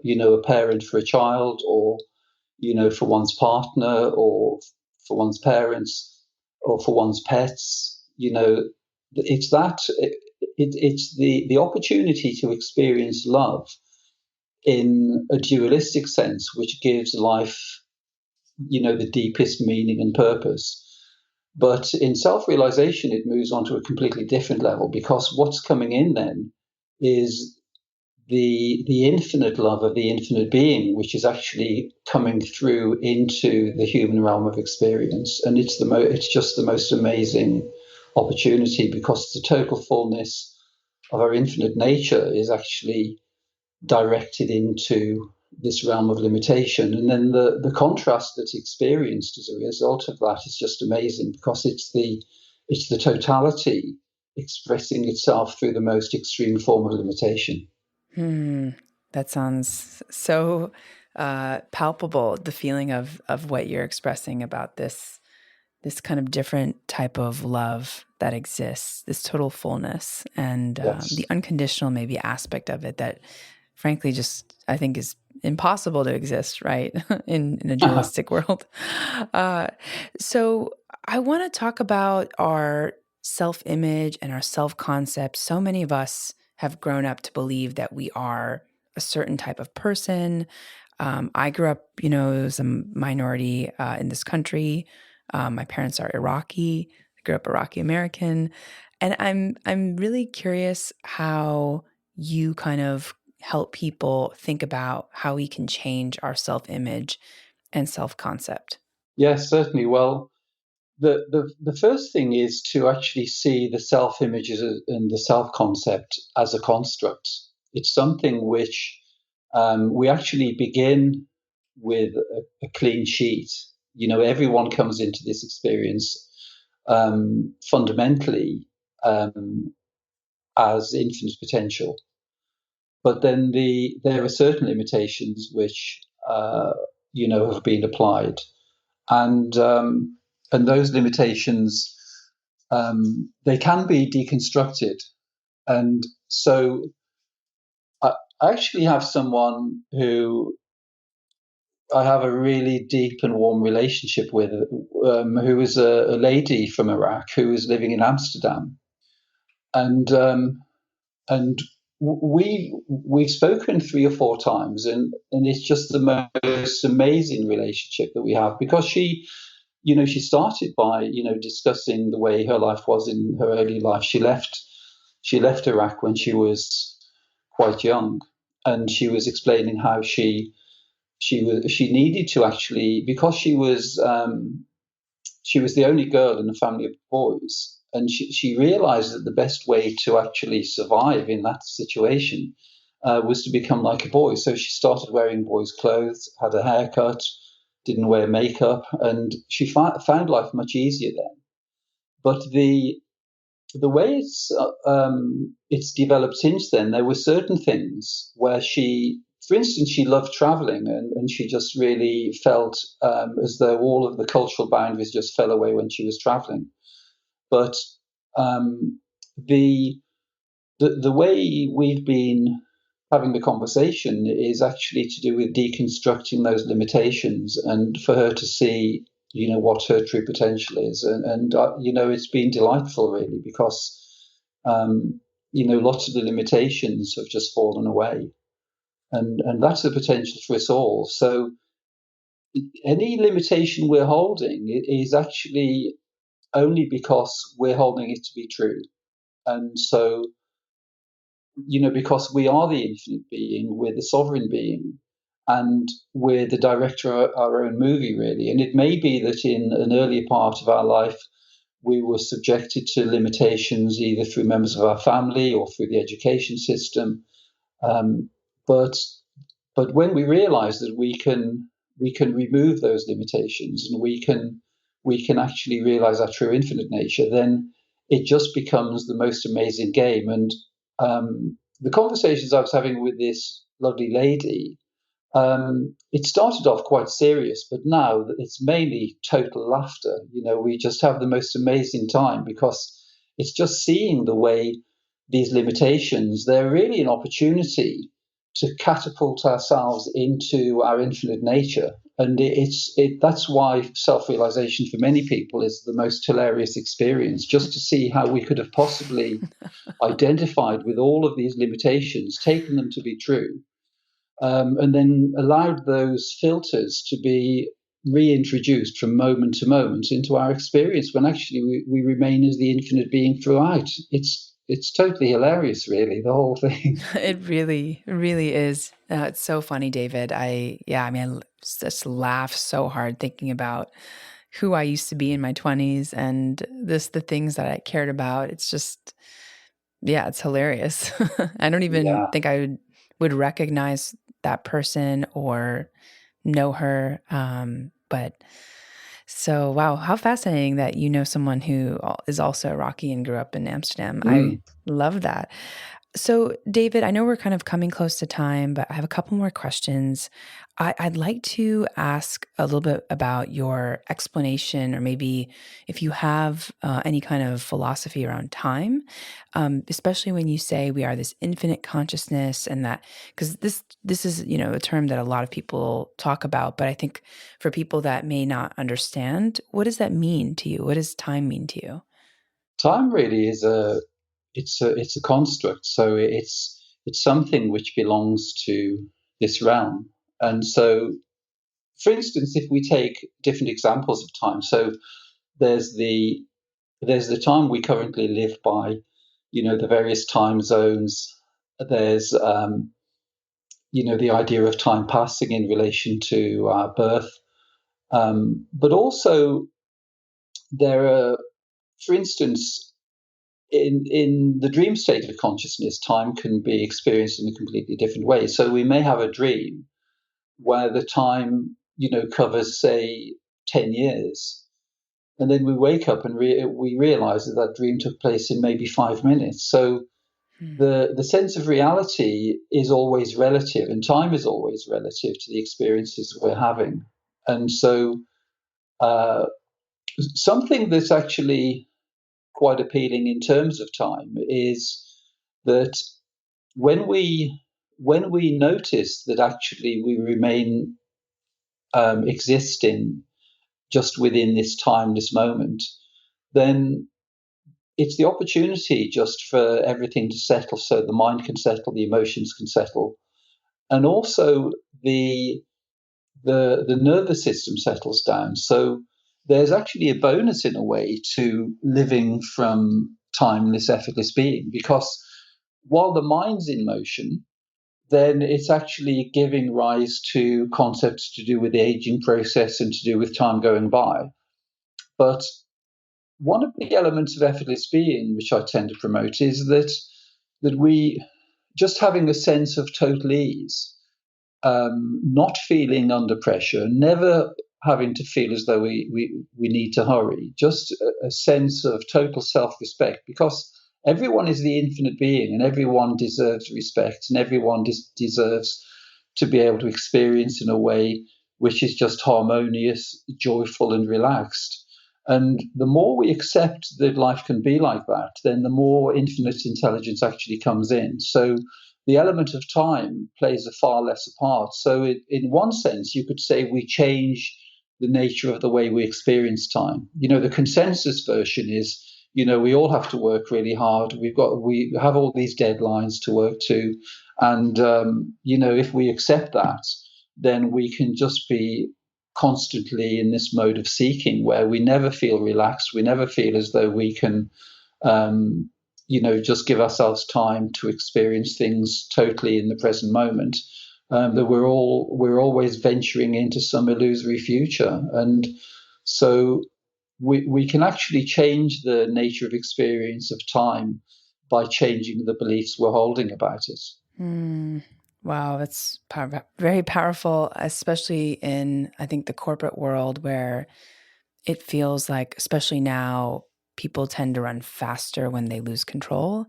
parent for a child, or for one's partner, or for one's parents, or for one's pets, it's that it's the opportunity to experience love in a dualistic sense, which gives life, the deepest meaning and purpose. But in self-realization, it moves on to a completely different level, because what's coming in then is the infinite love of the infinite being, which is actually coming through into the human realm of experience. And it's just the most amazing opportunity, because the total fullness of our infinite nature is actually directed into this realm of limitation. And then the contrast that's experienced as a result of that is just amazing, because it's the totality expressing itself through the most extreme form of limitation. That sounds so palpable, the feeling of what you're expressing about this kind of different type of love that exists, this total fullness, and Yes. the unconditional maybe aspect of it that frankly just I think is impossible to exist, right? in a dualistic world. So I want to talk about our self-image and our self-concept. So many of us have grown up to believe that we are a certain type of person. I grew up, as a minority in this country. My parents are Iraqi. I grew up Iraqi American, and I'm really curious how you kind of help people think about how we can change our self-image and self-concept. Yes, certainly. Well, the first thing is to actually see the self-image and the self-concept as a construct. It's something which we actually begin with a clean sheet. Everyone comes into this experience fundamentally as infinite potential, but then there are certain limitations which have been applied, and those limitations, they can be deconstructed. And so I actually have someone who I have a really deep and warm relationship with, who is a lady from Iraq who is living in Amsterdam, and and we've spoken 3 or 4 times, and it's just the most amazing relationship that we have, because she started by discussing the way her life was in her early life. She left Iraq when she was quite young, and she was explaining how she needed to actually, because she was the only girl in a family of boys, and she realized that the best way to actually survive in that situation was to become like a boy. So she started wearing boys' clothes, had a haircut, didn't wear makeup, and she found life much easier then. But the way it's developed since then, there were certain things where she for instance, she loved traveling, and she just really felt as though all of the cultural boundaries just fell away when she was traveling. But um, the the way we've been having the conversation is actually to do with deconstructing those limitations, and for her to see, what her true potential is. And it's been delightful, really, because lots of the limitations have just fallen away, and that's the potential for us all. So any limitation we're holding is actually only because we're holding it to be true. And so, because we are the infinite being, we're the sovereign being, and we're the director of our own movie, really. And it may be that in an earlier part of our life, we were subjected to limitations either through members of our family or through the education system. Um, but but when we realize that we can remove those limitations, and we can actually realize our true infinite nature, then it just becomes the most amazing game. And the conversations I was having with this lovely lady, it started off quite serious, but now it's mainly total laughter. We just have the most amazing time, because it's just seeing the way these limitations, they're really an opportunity to catapult ourselves into our infinite nature. And that's why self-realization for many people is the most hilarious experience, just to see how we could have possibly identified with all of these limitations, taken them to be true, and then allowed those filters to be reintroduced from moment to moment into our experience, when actually we remain as the infinite being throughout. It's totally hilarious, really, the whole thing. It really, really is. It's so funny, David. I just laugh so hard thinking about who I used to be in my 20s and the things that I cared about. It's just, yeah, it's hilarious. I don't even Yeah. think I would recognize that person or know her. But so, wow, how fascinating that you know someone who is also Iraqi and grew up in Amsterdam. I Mm. love that. So, David, I know we're kind of coming close to time, but I have a couple more questions. I'd like to ask a little bit about your explanation, or maybe if you have any kind of philosophy around time, especially when you say we are this infinite consciousness, and that because this is a term that a lot of people talk about, but I think for people that may not understand, what does that mean to you? What does time mean to you? Time really is it's a construct. So it's something which belongs to this realm. And so, for instance, if we take different examples of time, so there's the there's the time we currently live by, the various time zones. There's the idea of time passing in relation to our birth, but also there are, for instance, in the dream state of consciousness, time can be experienced in a completely different way. So we may have a dream where the time covers, say, 10 years, and then we wake up and we realize that that dream took place in maybe 5 minutes. So Hmm. the sense of reality is always relative, and time is always relative to the experiences we're having. And so, uh, something that's actually quite appealing in terms of time is that when we when we notice that actually we remain existing just within this time, this moment, then it's the opportunity just for everything to settle, so the mind can settle, the emotions can settle, and also the the nervous system settles down. So there's actually a bonus in a way to living from timeless, effortless being, because while the mind's in motion, then it's actually giving rise to concepts to do with the aging process and to do with time going by. But one of the elements of effortless being, which I tend to promote, is that we just having a sense of total ease, not feeling under pressure, never having to feel as though we need to hurry, just a sense of total self-respect, because everyone is the infinite being, and everyone deserves respect, and everyone deserves to be able to experience in a way which is just harmonious, joyful, and relaxed. And the more we accept that life can be like that, then the more infinite intelligence actually comes in. So the element of time plays a far lesser part. So in one sense, you could say we change the nature of the way we experience time. The consensus version is, we all have to work really hard. We have all these deadlines to work to. And, if we accept that, then we can just be constantly in this mode of seeking where we never feel relaxed. We never feel as though we can, just give ourselves time to experience things totally in the present moment. That we're always venturing into some illusory future. And so we can actually change the nature of experience of time by changing the beliefs we're holding about it. Wow, that's very powerful, especially in, I think, the corporate world where it feels like, especially now, people tend to run faster when they lose control.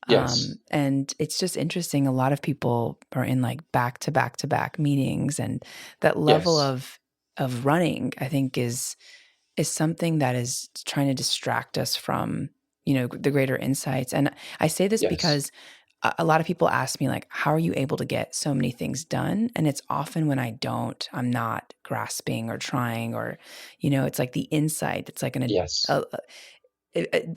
Yes. And it's just interesting. A lot of people are in like back to back to back meetings, and that level Yes. of running, I think, is something that is trying to distract us from, the greater insights. And I say this Yes. because a lot of people ask me, like, how are you able to get so many things done? And it's often when I'm not grasping or trying, or, it's like the insight. It's like Yes.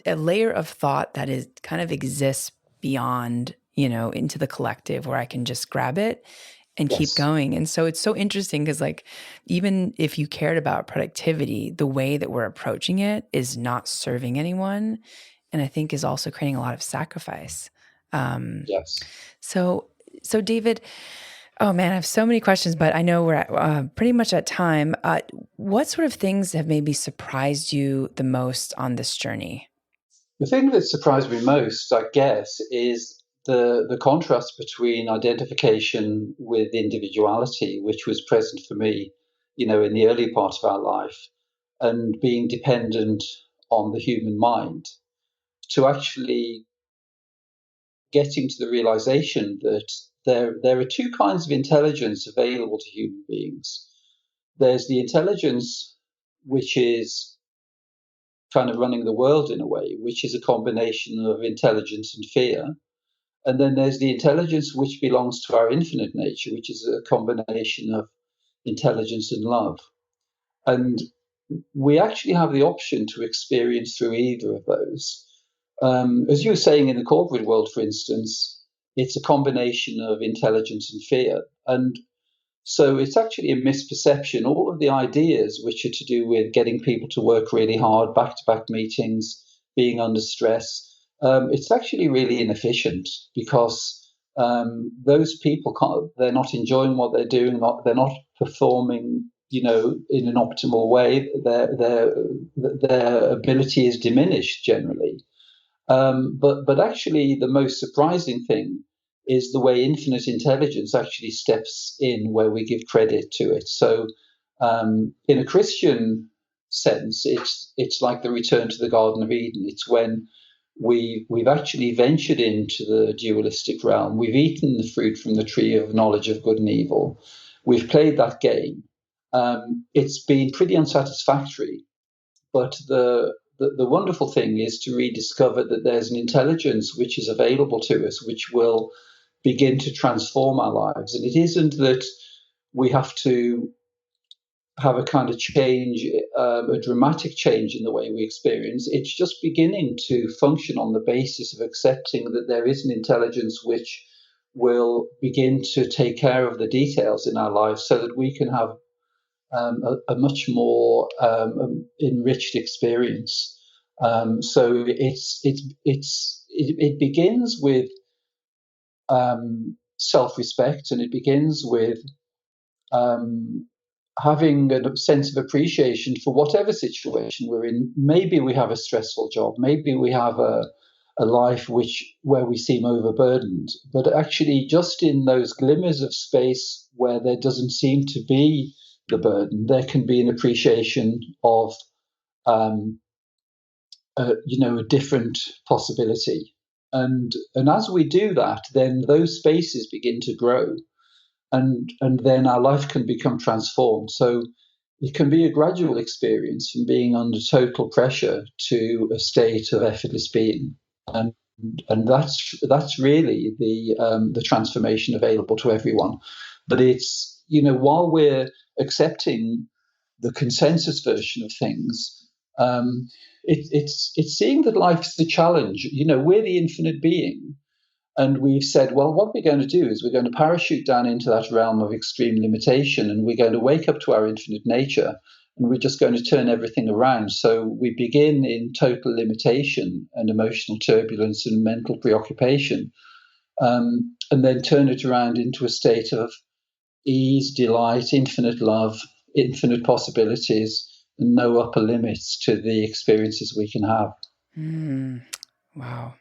a layer of thought that is kind of exists beyond, into the collective, where I can just grab it and keep Yes. going. And so it's so interesting because, like, even if you cared about productivity, the way that we're approaching it is not serving anyone, and I think is also creating a lot of sacrifice. Yes. So, David, oh man, I have so many questions, but I know we're pretty much at time. What sort of things have maybe surprised you the most on this journey? The thing that surprised me most, I guess, is the contrast between identification with individuality, which was present for me, in the early part of our life, and being dependent on the human mind, to actually getting to the realization that there are two kinds of intelligence available to human beings. There's the intelligence which is kind of running the world in a way, which is a combination of intelligence and fear. And then there's the intelligence which belongs to our infinite nature, which is a combination of intelligence and love. And we actually have the option to experience through either of those. As you were saying, in the corporate world, for instance, it's a combination of intelligence and fear. And so it's actually a misperception. All of the ideas which are to do with getting people to work really hard, back to back meetings, being under stress, it's actually really inefficient because those people they're not enjoying what they're doing, they're not performing, in an optimal way. Their ability is diminished generally. But actually, the most surprising thing is the way infinite intelligence actually steps in where we give credit to it. So, in a Christian sense, it's like the return to the Garden of Eden. It's when we've actually ventured into the dualistic realm. We've eaten the fruit from the tree of knowledge of good and evil. We've played that game. It's been pretty unsatisfactory, but the wonderful thing is to rediscover that there's an intelligence which is available to us, which will begin to transform our lives. And it isn't that we have to have a kind of change, a dramatic change in the way we experience. It's just beginning to function on the basis of accepting that there is an intelligence which will begin to take care of the details in our lives so that we can have a much more enriched experience. So it begins with self-respect, and it begins with um, having a sense of appreciation for whatever situation we're in. Maybe we have a stressful job. Maybe we have a life where we seem overburdened. But actually, just in those glimmers of space where there doesn't seem to be the burden, there can be an appreciation of um, a different possibility. And as we do that, then those spaces begin to grow. and then our life can become transformed. So it can be a gradual experience from being under total pressure to a state of effortless being, and that's really the transformation available to everyone. But it's, while we're accepting the consensus version of things, it's seeing that life's the challenge. We're the infinite being, and we've said, well, what we're going to do is we're going to parachute down into that realm of extreme limitation, and we're going to wake up to our infinite nature, and we're just going to turn everything around. So we begin in total limitation and emotional turbulence and mental preoccupation, and then turn it around into a state of ease, delight, infinite love, infinite possibilities, and no upper limits to the experiences we can have. Wow.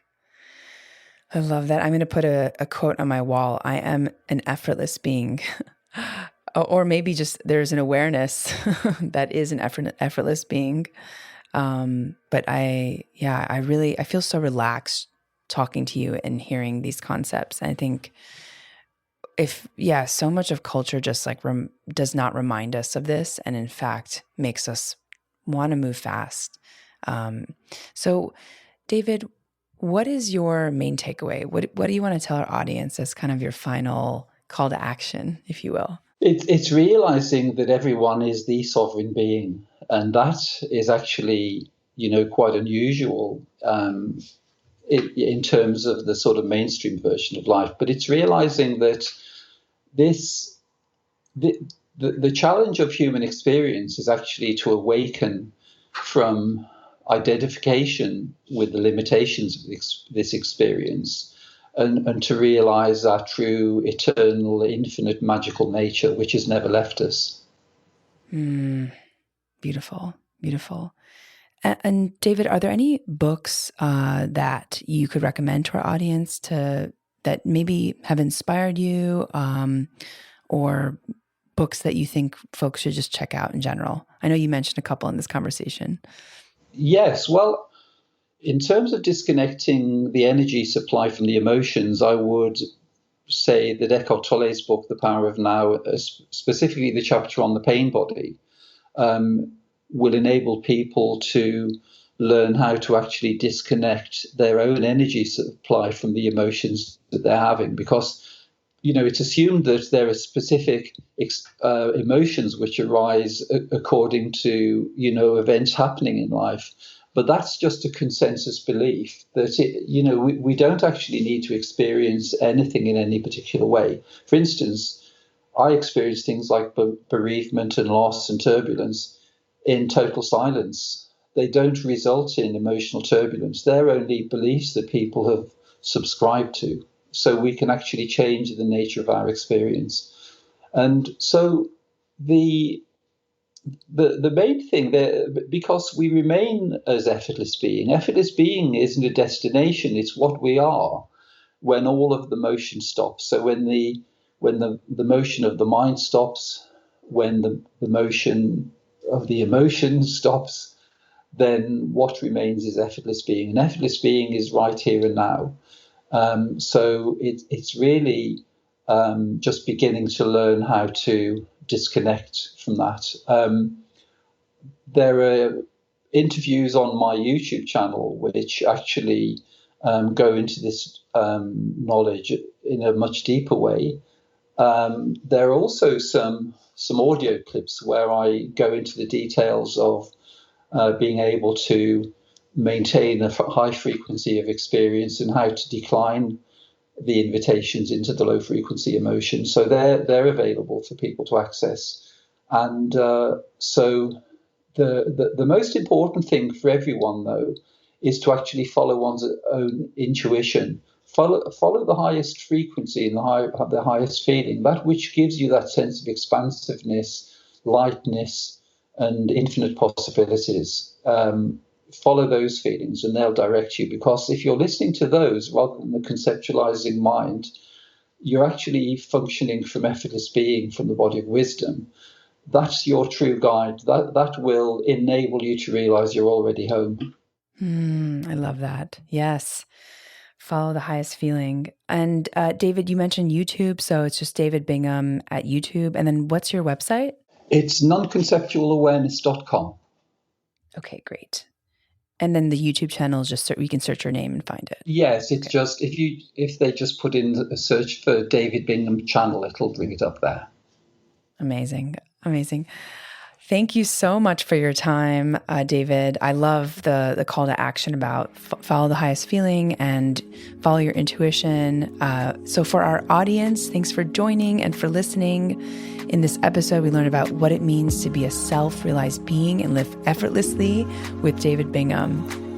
I love that. I'm going to put a quote on my wall. I am an effortless being. Or maybe just there's an awareness that is an effortless being. But I feel so relaxed talking to you and hearing these concepts. I think so much of culture just like does not remind us of this, and in fact makes us want to move fast. So David, what is your main takeaway? What do you want to tell our audience as kind of your final call to action, if you will? It's realizing that everyone is the sovereign being, and that is actually, quite unusual in terms of the sort of mainstream version of life. But it's realizing that the challenge of human experience is actually to awaken from identification with the limitations of this experience, and to realize our true, eternal, infinite, magical nature, which has never left us. Beautiful, beautiful. And David, are there any books that you could recommend to our audience that maybe have inspired you, or books that you think folks should just check out in general? I know you mentioned a couple in this conversation. Yes, well, in terms of disconnecting the energy supply from the emotions, I would say that Eckhart Tolle's book, The Power of Now, specifically the chapter on the pain body, will enable people to learn how to actually disconnect their own energy supply from the emotions that they're having. Because, it's assumed that there are specific emotions which arise according to, events happening in life. But that's just a consensus belief that, we don't actually need to experience anything in any particular way. For instance, I experience things like bereavement and loss and turbulence in total silence. They don't result in emotional turbulence. They're only beliefs that people have subscribed to. So we can actually change the nature of our experience. And so the main thing there, because we remain as effortless being isn't a destination, it's what we are when all of the motion stops. So when the motion of the mind stops, when the motion of the emotion stops, then what remains is effortless being. And effortless being is right here and now. So it's really just beginning to learn how to disconnect from that. There are interviews on my YouTube channel which actually go into this knowledge in a much deeper way. There are also some audio clips where I go into the details of being able to maintain a high frequency of experience and how to decline the invitations into the low frequency emotions. So they're available for people to access. And so the most important thing for everyone, though, is to actually follow one's own intuition. Follow the highest frequency and the highest feeling, that which gives you that sense of expansiveness, lightness, and infinite possibilities. Follow those feelings and they'll direct you, because if you're listening to those rather than the conceptualizing mind, you're actually functioning from effortless being, from the body of wisdom. That's your true guide. That will enable you to realize you're already home. I love that. Yes. Follow the highest feeling. And David, you mentioned YouTube, so it's just David Bingham at YouTube. And then what's your website? It's nonconceptualawareness.com. Okay, great. And then the YouTube channel is just you can search your name and find it. Yes, it's just if they just put in a search for David Bingham channel, it'll bring it up there. Amazing. Thank you so much for your time, David. I love the call to action about follow the highest feeling and follow your intuition. So for our audience, thanks for joining and for listening. In this episode, we learned about what it means to be a self-realized being and live effortlessly with David Bingham.